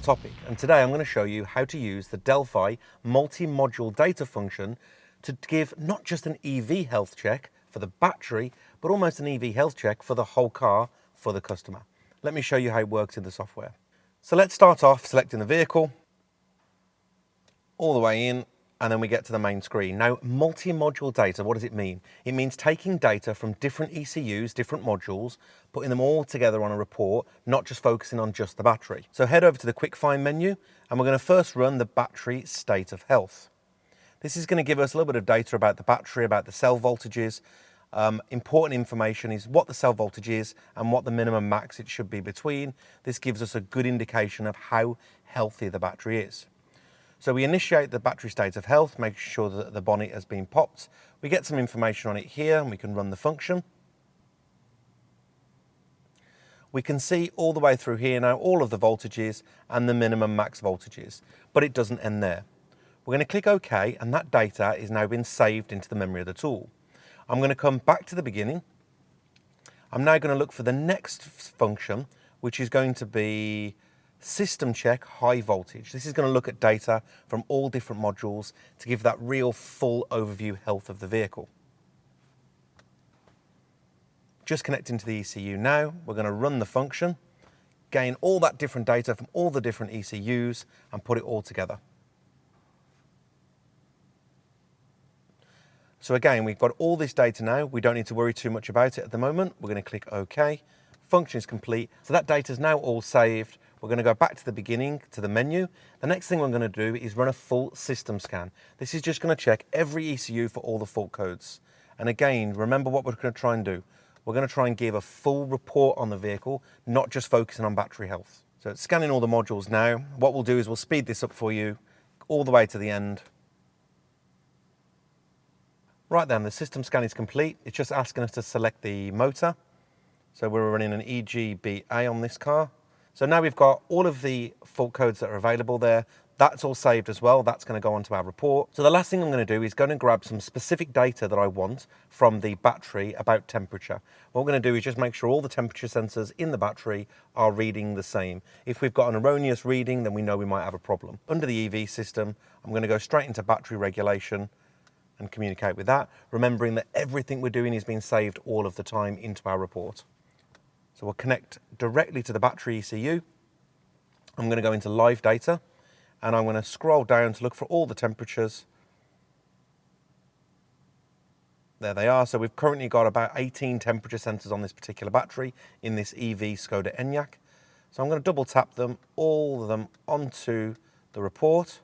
topic, and today I'm going to show you how to use the Delphi multi-module data function to give not just an EV health check for the battery, but almost an EV health check for the whole car for the customer. Let me show you how it works in the software. So let's start off selecting the vehicle, all the way in, and then we get to the main screen. Now, multi-module data, what does it mean? It means taking data from different ECUs, different modules, putting them all together on a report, not just focusing on just the battery. So head over to the quick find menu, and we're going to first run the battery state of health. This is going to give us a little bit of data about the battery, about the cell voltages. Important information is what the cell voltage is and what the minimum max it should be between. This gives us a good indication of how healthy the battery is. So we initiate the battery state of health, make sure that the bonnet has been popped. We get some information on it here and we can run the function. We can see all the way through here now all of the voltages and the minimum max voltages, but it doesn't end there. We're going to click OK, and that data is now been saved into the memory of the tool. I'm going to come back to the beginning. I'm now going to look for the next function, which is going to be system check high voltage. This is going to look at data from all different modules to give that real full overview health of the vehicle. Just connecting to the ECU now, we're going to run the function, gain all that different data from all the different ECUs and put it all together. So again, we've got all this data now. We don't need to worry too much about it at the moment. We're going to click OK. Function is complete. So that data is now all saved. We're going to go back to the beginning, to the menu. The next thing we're going to do is run a full system scan. This is just going to check every ECU for all the fault codes. And again, remember what we're going to try and do. We're going to try and give a full report on the vehicle, not just focusing on battery health. So it's scanning all the modules now. What we'll do is we'll speed this up for you all the way to the end. Right then, the system scan is complete. It's just asking us to select the motor. So we're running an EGBA on this car. So now we've got all of the fault codes that are available there. That's all saved as well. That's going to go onto our report. So the last thing I'm going to do is go and grab some specific data that I want from the battery about temperature. What we're going to do is just make sure all the temperature sensors in the battery are reading the same. If we've got an erroneous reading, then we know we might have a problem. Under the EV system, I'm going to go straight into battery regulation and communicate with that, remembering that everything we're doing is being saved all of the time into our report. So we'll connect directly to the battery ECU. I'm going to go into live data and I'm going to scroll down to look for all the temperatures. There they are. So we've currently got about 18 temperature sensors on this particular battery in this EV Skoda Enyaq. So I'm going to double tap them, all of them onto the report.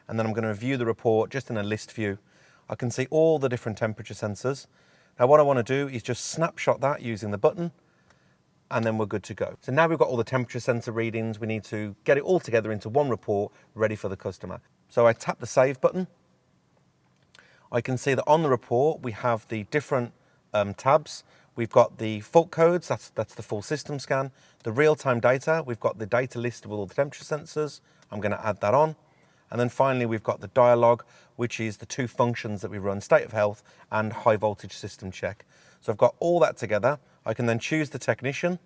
And then I'm going to view the report just in a list view. I can see all the different temperature sensors. Now what I want to do is just snapshot that using the button, and then we're good to go. So now we've got all the temperature sensor readings. We need to get it all together into one report ready for the customer. So I tap the save button. I can see that on the report we have the different tabs. We've got the fault codes, that's the full system scan. The real-time data, we've got the data list with all the temperature sensors. I'm going to add that on. And then finally, we've got the dialog, which is the two functions that we run, state of health and high voltage system check. So I've got all that together. I can then choose the technician.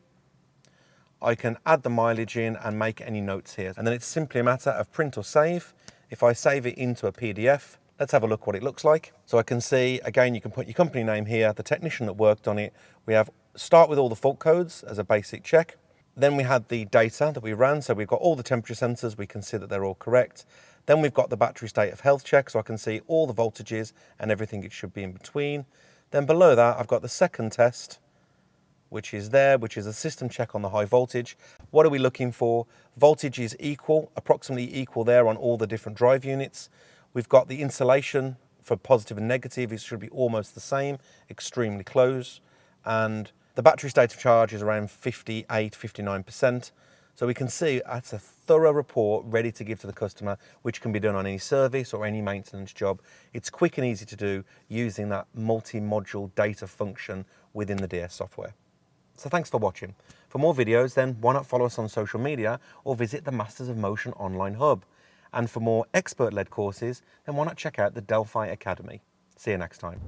I can add the mileage in and make any notes here. And then it's simply a matter of print or save. If I save it into a PDF, let's have a look what it looks like. So I can see, again, you can put your company name here, the technician that worked on it. We have start with all the fault codes as a basic check. Then we had the data that we ran. So we've got all the temperature sensors. We can see that they're all correct. Then we've got the battery state of health check, so I can see all the voltages and everything it should be in between. Then below that, I've got the second test, which is there, which is a system check on the high voltage. What are we looking for? Voltage is equal, approximately equal there on all the different drive units. We've got the insulation for positive and negative. It should be almost the same, extremely close. And the battery state of charge is around 58, 59%. So we can see that's a thorough report ready to give to the customer, which can be done on any service or any maintenance job. It's quick and easy to do using that multi-module data function within the DS software. So thanks for watching. For more videos, then why not follow us on social media or visit the Masters of Motion online hub. And for more expert-led courses, then why not check out the Delphi Academy. See you next time.